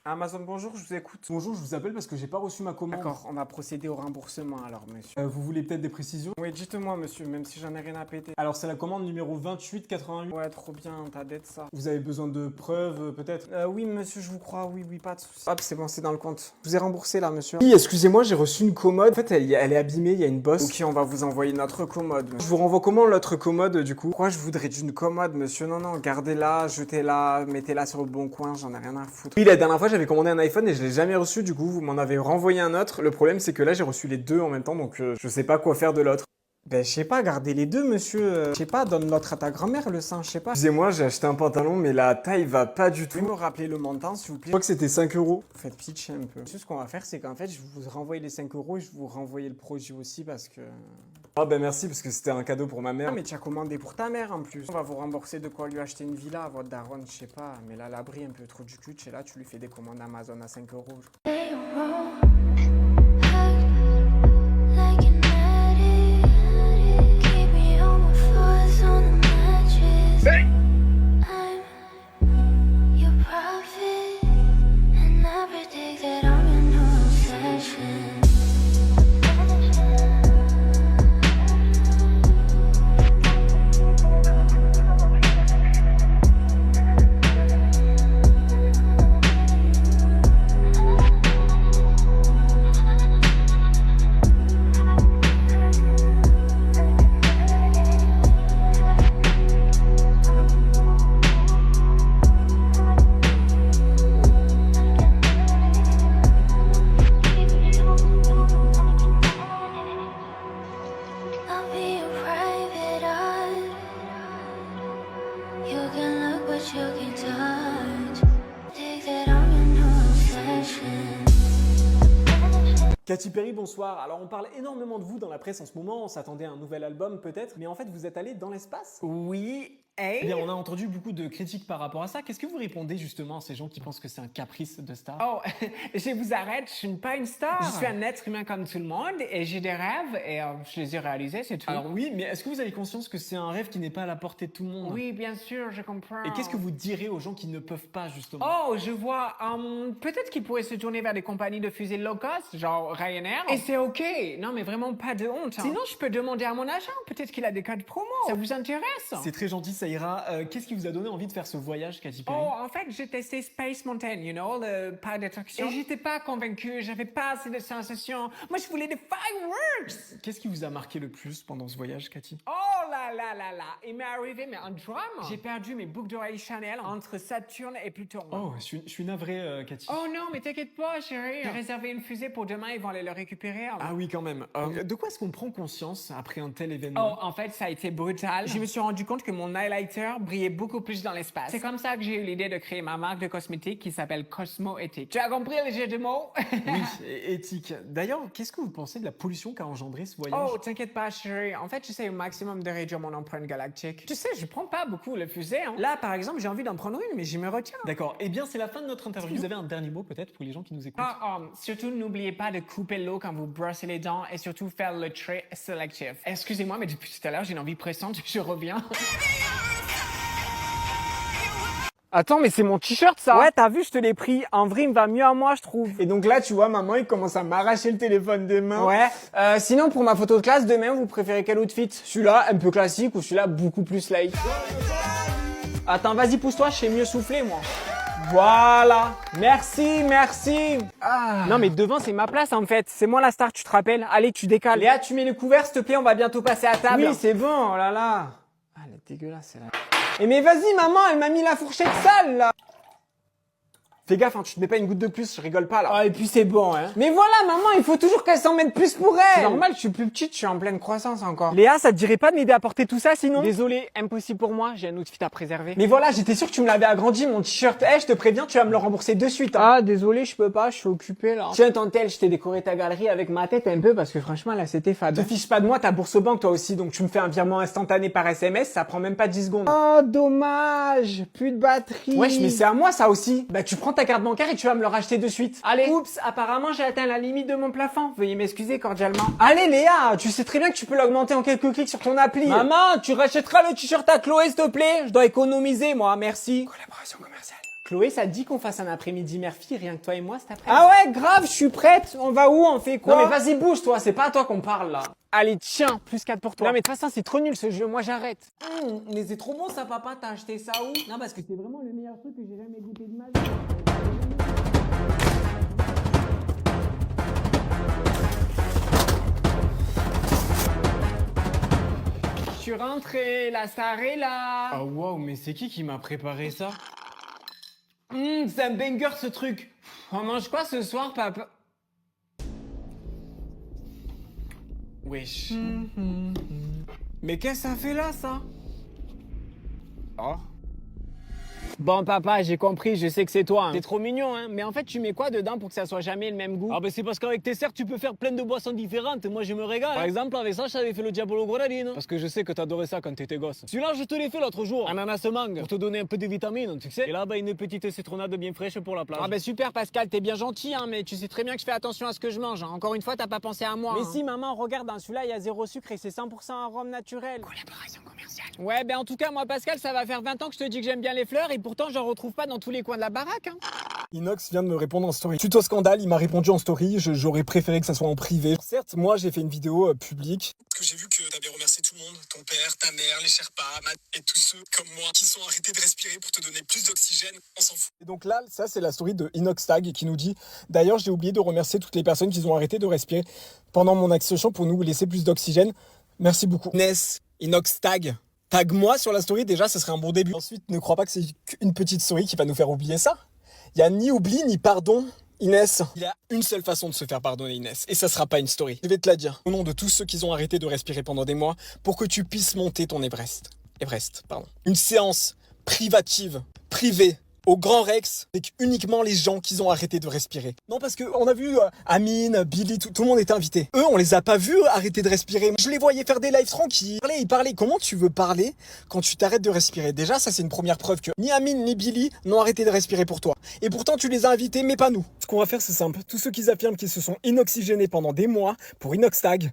Amazon, bonjour, je vous écoute. Bonjour, je vous appelle parce que j'ai pas reçu ma commande. D'accord, on va procéder au remboursement alors, monsieur. Vous voulez peut-être des précisions? Oui, dites-moi, monsieur, même si j'en ai rien à péter. Alors, c'est la commande numéro 2888. Ouais, trop bien, ta dette, ça. Vous avez besoin de preuves, peut-être? Oui, monsieur, je vous crois, oui, pas de soucis. Hop, c'est bon, c'est dans le compte. Je vous ai remboursé, là, monsieur. Oui, excusez-moi, j'ai reçu une commode. En fait, elle est abîmée, il y a une bosse. Ok, on va vous envoyer notre commode, monsieur. Je vous renvoie comment l'autre commode, du coup? Pourquoi je voudrais d'une commode, monsieur? Non, gardez-la, jetez-la, mettez-la sur le bon coin, j'en ai rien à foutre. Oui, la dernière fois, j'avais commandé un iPhone et je l'ai jamais reçu, du coup, vous m'en avez renvoyé un autre. Le problème, c'est que là, j'ai reçu les deux en même temps, donc je sais pas quoi faire de l'autre. Ben, je sais pas, gardez les deux, monsieur. Je sais pas, donne l'autre à ta grand-mère, le sein, je sais pas. Excusez-moi, j'ai acheté un pantalon, mais la taille va pas du Vous tout. pouvez me rappeler le montant, s'il vous Je plaît? crois que c'était 5 euros. Vous faites pitcher un peu. Ce qu'on va faire, c'est qu'en fait, je vous renvoie les 5 euros et je vous renvoie le produit aussi parce que... Ah ben merci, parce que c'était un cadeau pour ma mère. Ah, mais tu as commandé pour ta mère en plus. On va vous rembourser de quoi lui acheter une villa à votre daronne, je sais pas. Mais là, l'abri un peu trop du cul, tu sais là, tu lui fais des commandes Amazon à 5 euros. Katy Perry, bonsoir. Alors on parle énormément de vous dans la presse en ce moment, on s'attendait à un nouvel album peut-être, mais en fait vous êtes allé dans l'espace? Oui, Eh bien on a entendu beaucoup de critiques par rapport à ça. Qu'est-ce que vous répondez justement à ces gens qui pensent que c'est un caprice de star? Oh, je vous arrête, je suis pas une star. Je suis un être humain comme tout le monde et j'ai des rêves et je les ai réalisés, c'est tout. Alors oui, mais est-ce que vous avez conscience que c'est un rêve qui n'est pas à la portée de tout le monde? Oui, bien sûr, je comprends. Et qu'est-ce que vous direz aux gens qui ne peuvent pas justement? Oh, je vois. Peut-être qu'ils pourraient se tourner vers des compagnies de fusées low cost, genre Ryanair. Et c'est ok. Non, mais vraiment pas de honte. Sinon, je peux demander à mon agent. Peut-être qu'il a des codes promo. Ça vous intéresse? C'est très gentil, ça ira. Qu'est-ce qui vous a donné envie de faire ce voyage, Katy Perry? Oh, en fait, j'ai testé Space Mountain, le parc d'attraction. Et j'étais pas convaincue. J'avais pas assez de sensations. Moi, je voulais des fireworks. Qu'est-ce qui vous a marqué le plus pendant ce voyage, Katy? Oh là là là là. Il m'est arrivé, mais un drame. J'ai perdu mes boucles d'oreilles Chanel entre Saturne et Pluton. Oh, je suis navré, Katy. Oh non, mais t'inquiète pas, chérie. J'ai réservé une fusée pour demain, ils vont aller le récupérer. Ah oui, quand même. De quoi est-ce qu'on prend conscience après un tel événement? Oh, en fait, ça a été brutal. Je me suis rendu compte que mon highlighter brillait beaucoup plus dans l'espace. C'est comme ça que j'ai eu l'idée de créer ma marque de cosmétiques qui s'appelle Cosmo Ethic. Tu as compris le jeu de mots? Oui, éthique. D'ailleurs, qu'est-ce que vous pensez de la pollution qu'a engendré ce voyage? Oh, t'inquiète pas, chérie. En fait, j'essaie au maximum de réduire mon empreinte galactique. Tu sais, je prends pas beaucoup le fusée. Là, par exemple, j'ai envie d'en prendre une, mais j'y me retiens. D'accord. Eh bien, c'est la fin de notre interview. Vous avez un dernier mot peut-être pour les gens qui nous écoutent? Surtout, n'oubliez pas de couper l'eau quand vous brossez les dents et surtout faire le trait sélectif. Excusez-moi, mais depuis tout à l'heure, j'ai une envie pressante. Je reviens. Attends, mais c'est mon t-shirt, ça. Ouais, t'as vu, je te l'ai pris. En vrai, il me va mieux à moi, je trouve. Et donc là, tu vois, maman, il commence à m'arracher le téléphone des mains. Ouais. Sinon, pour ma photo de classe, demain, vous préférez quel outfit? Celui-là, un peu classique, ou celui-là, beaucoup plus light? Attends, vas-y, pousse-toi, je sais mieux souffler, moi. Voilà. Merci. Non, mais devant, c'est ma place, en fait. C'est moi la star, tu te rappelles? Allez, tu décales. Léa, tu mets le couvert, s'il te plaît, on va bientôt passer à table. Oui, c'est bon, oh là là. Ah, elle est dégueulasse, celle-là. Eh mais vas-y maman, elle m'a mis la fourchette sale là. Fais gaffe, hein, tu te mets pas une goutte de plus, je rigole pas là. Ah, et puis c'est bon, hein. Mais voilà maman, il faut toujours qu'elle s'en mette plus pour elle. C'est normal, je suis plus petite, je suis en pleine croissance encore. Léa, ça te dirait pas de m'aider à porter tout ça sinon? Désolé, impossible pour moi, j'ai un outfit à préserver. Mais voilà, j'étais sûr que tu me l'avais agrandi mon t-shirt. Je te préviens, tu vas me le rembourser de suite. Ah désolé, je peux pas, je suis occupé là. Tiens Tantel, je t'ai décoré ta galerie avec ma tête un peu parce que franchement là c'était fade. Te fiche pas de moi, ta bourse au banque toi aussi, donc tu me fais un virement instantané par SMS, ça prend même pas 10 secondes. Oh dommage, plus de batterie. Wesh, mais c'est à moi ça aussi. Bah tu prends ta carte bancaire et tu vas me le racheter de suite. Allez. Oups, apparemment j'ai atteint la limite de mon plafond. Veuillez m'excuser cordialement. Allez Léa, tu sais très bien que tu peux l'augmenter en quelques clics sur ton appli. Maman, tu rachèteras le t-shirt à Chloé s'il te plaît. Je dois économiser moi, merci. Collaboration commerciale. Chloé, ça te dit qu'on fasse un après-midi Murphy, rien que toi et moi cet après-midi? Ah ouais, grave, je suis prête. On va où? On fait quoi? Non mais vas-y bouge toi, c'est pas à toi qu'on parle là. Allez, tiens, plus 4 pour toi. Non mais de toute façon, c'est trop nul ce jeu, moi j'arrête. Mais c'est trop bon ça papa, t'as acheté ça où? Non parce que c'est vraiment le meilleur truc que j'ai jamais goûté de ma vie. Je suis rentré, la star est là. Ah waouh, mais c'est qui m'a préparé ça? C'est un banger ce truc. On mange quoi ce soir, papa? Wesh. Mais qu'est-ce que ça fait là ça? Oh. Bon papa, j'ai compris, je sais que c'est toi. Hein. T'es trop mignon, hein. Mais en fait, tu mets quoi dedans pour que ça soit jamais le même goût? Ah ben c'est parce qu'avec tes cerfs, tu peux faire plein de boissons différentes. Moi, je me régale. Par exemple, avec ça, j'avais fait le Diabolo Guarani. Parce que je sais que t'adorais ça quand t'étais gosse. Celui-là, je te l'ai fait l'autre jour. Ananas mangue. Pour te donner un peu de vitamines, tu sais. Et là, bah, une petite citronnade bien fraîche pour la plage. Ah bah super Pascal, t'es bien gentil, hein, mais tu sais très bien que je fais attention à ce que je mange. Hein. Encore une fois, t'as pas pensé à moi. Mais si maman, regarde, dans celui-là, il y a 0 sucre et c'est 100% arôme naturel. Collaboration commerciale. Ouais, ben en tout cas, moi Pascal, ça va faire 20 ans que je te dis que j'aime bien les fleurs et pourtant j'en retrouve pas dans tous les coins de la baraque. Hein. Inox vient de me répondre en story. Tuto scandale, il m'a répondu en story, j'aurais préféré que ça soit en privé. Certes, moi j'ai fait une vidéo publique. Parce que j'ai vu que t'avais remercié tout le monde, ton père, ta mère, les Sherpas, Matt et tous ceux comme moi qui sont arrêtés de respirer pour te donner plus d'oxygène, on s'en fout. Et donc là, ça c'est la story de Inox Tag qui nous dit « D'ailleurs, j'ai oublié de remercier toutes les personnes qui ont arrêté de respirer pendant mon action pour nous laisser plus d'oxygène. Merci beaucoup. » Inès, Inox Tag, tag moi sur la story, déjà ça serait un bon début. Ensuite, ne crois pas que c'est une petite story qui va nous faire oublier ça. Il n'y a ni oubli ni pardon, Inès. Il y a une seule façon de se faire pardonner, Inès. Et ça sera pas une story. Je vais te la dire. Au nom de tous ceux qui ont arrêté de respirer pendant des mois, pour que tu puisses monter ton Everest. Une séance privative, privée, au Grand Rex, avec uniquement les gens qui ont arrêté de respirer. Non, parce que on a vu Amine, Billy, tout le monde était invité. Eux, on les a pas vus arrêter de respirer. Je les voyais faire des lives tranquilles. Ils parlaient. Comment tu veux parler quand tu t'arrêtes de respirer? Déjà, ça c'est une première preuve que ni Amine ni Billy n'ont arrêté de respirer pour toi. Et pourtant, tu les as invités, mais pas nous. Ce qu'on va faire, c'est simple. Tous ceux qui affirment qu'ils se sont inoxygénés pendant des mois pour Inoxtag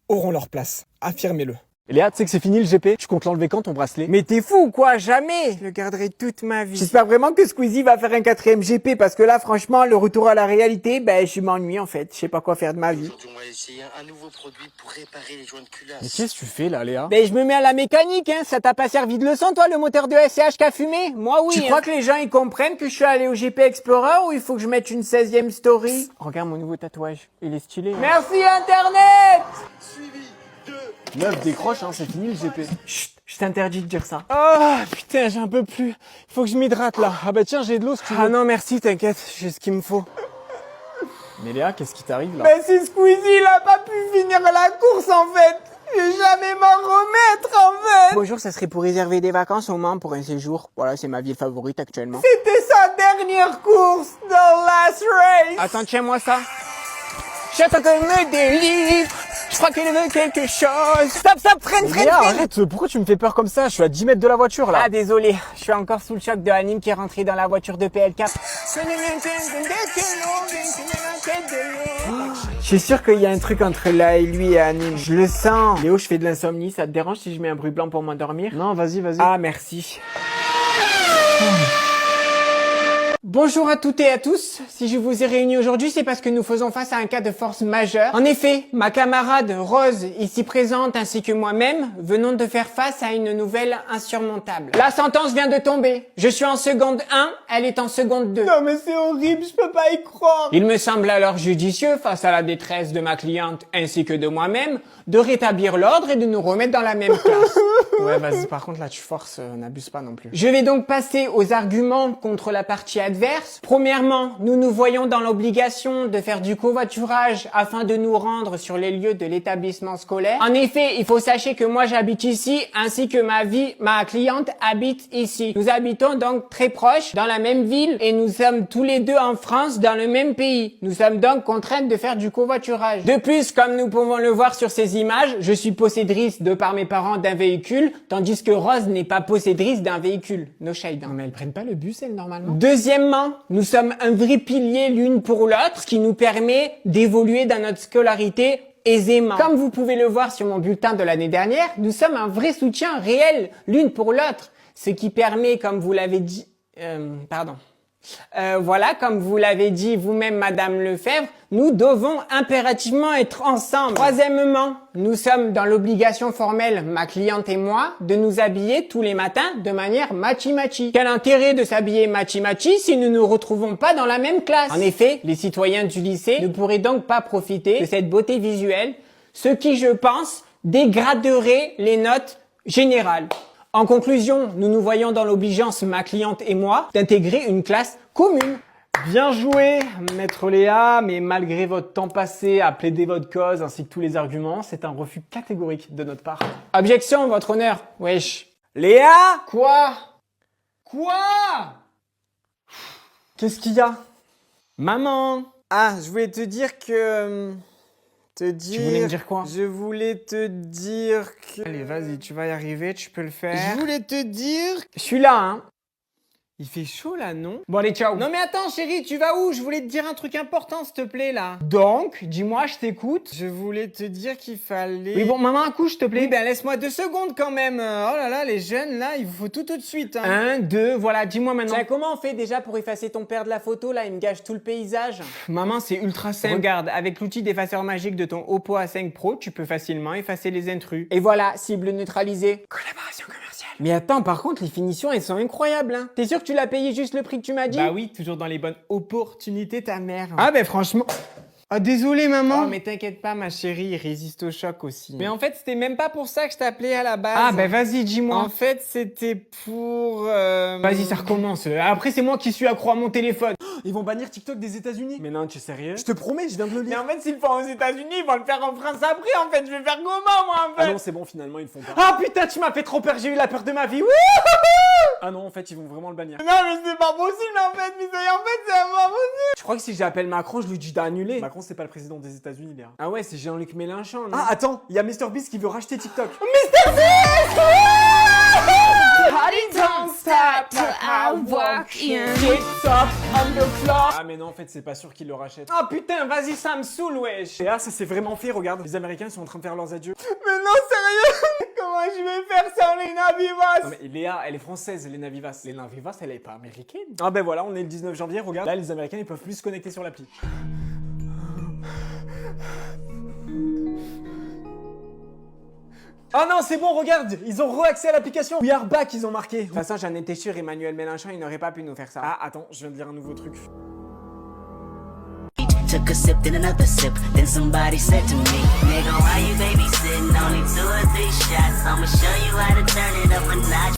auront leur place. Affirmez-le. Léa, tu sais que c'est fini le GP? Tu comptes l'enlever quand ton bracelet? Mais t'es fou ou quoi? Jamais! Je le garderai toute ma vie. J'espère vraiment que Squeezie va faire un 4ème GP parce que là, franchement, le retour à la réalité, ben, je m'ennuie en fait. Je sais pas quoi faire de ma vie. Aujourd'hui, on va essayer un nouveau produit pour réparer les joints de culasse. Mais qu'est-ce que tu fais là, Léa? Ben, je me mets à la mécanique, hein. Ça t'a pas servi de leçon, toi, le moteur de SCH qui a fumé? Moi, oui. Tu crois que les gens, ils comprennent que je suis allé au GP Explorer ou il faut que je mette une 16e story? Regarde mon nouveau tatouage. Il est stylé. Hein. Merci, Internet! Meuf, décroche, hein, c'est fini le GP. Chut, je t'interdis de dire ça. Oh, putain, j'en peux plus. Faut que je m'hydrate, là. Ah bah tiens, j'ai de l'eau si tu veux. Ah non, merci, t'inquiète, j'ai ce qu'il me faut. Mais Léa, qu'est-ce qui t'arrive là? Ben, c'est Squeezie, il a pas pu finir la course, en fait. Je vais jamais m'en remettre, en fait. Bonjour, ça serait pour réserver des vacances au Mans pour un séjour. Voilà, c'est ma ville favorite actuellement. C'était sa dernière course dans Last Race. Attends, tiens-moi ça. J'attends qu'elle me délivre. Je crois qu'elle veut quelque chose. Stop, freine. Léa, arrête, pourquoi tu me fais peur comme ça? Je suis à 10 mètres de la voiture là. Ah, désolé, je suis encore sous le choc de Anime qui est rentré dans la voiture de PL4. Je suis sûr qu'il y a un truc entre là et lui et Anime. Je le sens. Léo, je fais de l'insomnie. Ça te dérange si je mets un bruit blanc pour m'endormir? Non, vas-y. Ah, merci. Bonjour à toutes et à tous. Si je vous ai réunis aujourd'hui, c'est parce que nous faisons face à un cas de force majeure. En effet, ma camarade Rose, ici présente, ainsi que moi-même, venons de faire face à une nouvelle insurmontable. La sentence vient de tomber. Je suis en seconde 1, elle est en seconde 2. Non mais c'est horrible, je peux pas y croire. Il me semble alors judicieux, face à la détresse de ma cliente ainsi que de moi-même, de rétablir l'ordre et de nous remettre dans la même classe. Ouais, vas-y, par contre là tu forces, n'abuse pas non plus. Je vais donc passer aux arguments contre la partie adverse. Premièrement, nous nous voyons dans l'obligation de faire du covoiturage afin de nous rendre sur les lieux de l'établissement scolaire. En effet, il faut sachez que moi j'habite ici ainsi que ma cliente habite ici. Nous habitons donc très proches dans la même ville et nous sommes tous les deux en France dans le même pays. Nous sommes donc contraintes de faire du covoiturage. De plus, comme nous pouvons le voir sur ces images, je suis possédrice de par mes parents d'un véhicule, tandis que Rose n'est pas possédrice d'un véhicule. No shade. Non mais elles prennent pas le bus elles normalement? Deuxièmement, nous sommes un vrai pilier l'une pour l'autre, ce qui nous permet d'évoluer dans notre scolarité aisément. Comme vous pouvez le voir sur mon bulletin de l'année dernière, nous sommes un vrai soutien réel l'une pour l'autre, ce qui permet, comme vous l'avez dit... pardon. Voilà, comme vous l'avez dit vous-même, Madame Lefebvre, nous devons impérativement être ensemble. Troisièmement, nous sommes dans l'obligation formelle, ma cliente et moi, de nous habiller tous les matins de manière matchy-matchy. Quel intérêt de s'habiller matchy-matchy si nous ne nous retrouvons pas dans la même classe? En effet, les citoyens du lycée ne pourraient donc pas profiter de cette beauté visuelle, ce qui, je pense, dégraderait les notes générales. En conclusion, nous nous voyons dans l'obligeance, ma cliente et moi, d'intégrer une classe commune. Bien joué, maître Léa, mais malgré votre temps passé à plaider votre cause ainsi que tous les arguments, c'est un refus catégorique de notre part. Objection, votre honneur. Wesh. Léa! Quoi? Qu'est-ce qu'il y a? Maman. Ah, je voulais te dire que... Tu voulais me dire quoi? Je voulais te dire que... Allez, vas-y, tu vas y arriver, tu peux le faire. Je voulais te dire... Je suis là, hein. Il fait chaud là, non? Bon, allez, ciao. Non mais attends chérie, tu vas où? Je voulais te dire un truc important s'il te plaît là. Donc, dis-moi, je t'écoute. Je voulais te dire qu'il fallait... Oui, bon, maman, accouche, s'il te plaît. Oui, ben laisse-moi 2 secondes quand même. Oh là là, les jeunes là, il vous faut tout de suite. Hein. 1, 2, voilà, dis-moi maintenant. Tiens, comment on fait déjà pour effacer ton père de la photo là? Il me gâche tout le paysage. Maman, c'est ultra simple. Regarde, avec l'outil d'effaceur magique de ton Oppo A5 Pro, tu peux facilement effacer les intrus. Et voilà, cible neutralisée. Collaboration commerciale. Mais attends, par contre, les finitions, elles sont incroyables. Hein. T'es sûr que tu l'as payé juste le prix que tu m'as dit? Bah oui, toujours dans les bonnes opportunités, ta mère. Ah ben franchement... Ah désolé maman. Oh, mais t'inquiète pas, ma chérie, il résiste au choc aussi. Mais en fait, c'était même pas pour ça que je t'appelais à la base. Ah ben vas-y, dis-moi. En fait, c'était pour... Vas-y, ça recommence. Après, c'est moi qui suis accro à mon téléphone. Ils vont bannir TikTok des États-Unis. Mais non, tu es sérieux? Je te promets, je viens de le Mais lire. en fait, s'ils le font aux États-Unis, ils vont le faire en France après. En fait, je vais faire comment moi en fait? Ah non, c'est bon, finalement, ils le font pas. Ah putain, tu m'as fait trop peur, j'ai eu la peur de ma vie. Wouhou! Ah non, en fait, ils vont vraiment le bannir. Non, mais c'est pas possible en fait, mais en fait, c'est pas possible. Je crois que si j'appelle Macron, je lui dis d'annuler. Macron, c'est pas le président des États-Unis, Léa. Ah ouais, c'est Jean-Luc Mélenchon. Non? Ah, attends, il y a MrBeast qui veut racheter TikTok. Ah, mais non, en fait, c'est pas sûr qu'il le rachète. Oh putain, vas-y, ça me saoule, wesh. Et là, ça s'est vraiment fait, regarde. Les Américains sont en train de faire leurs adieux. Mais non, sérieux? Comment je vais faire sans Lena Vivas? Non, mais Léa, elle est française, Lena Vivas. Lena Vivas, elle est pas américaine. Ah ben voilà, on est le 19 janvier, regarde. Là, les Américains, ils peuvent plus se connecter sur l'appli. Ah non, c'est bon, regarde, ils ont re-accès à l'application. We are back, ils ont marqué. De toute façon, j'en étais sûr, Emmanuel Mélenchon, il n'aurait pas pu nous faire ça. Ah, attends, je viens de lire un nouveau truc. Took a sip, then another sip. Then somebody said to me, nigga, why you babysitting? Only 2 or 3 shots. I'ma show you how to turn it up a notch.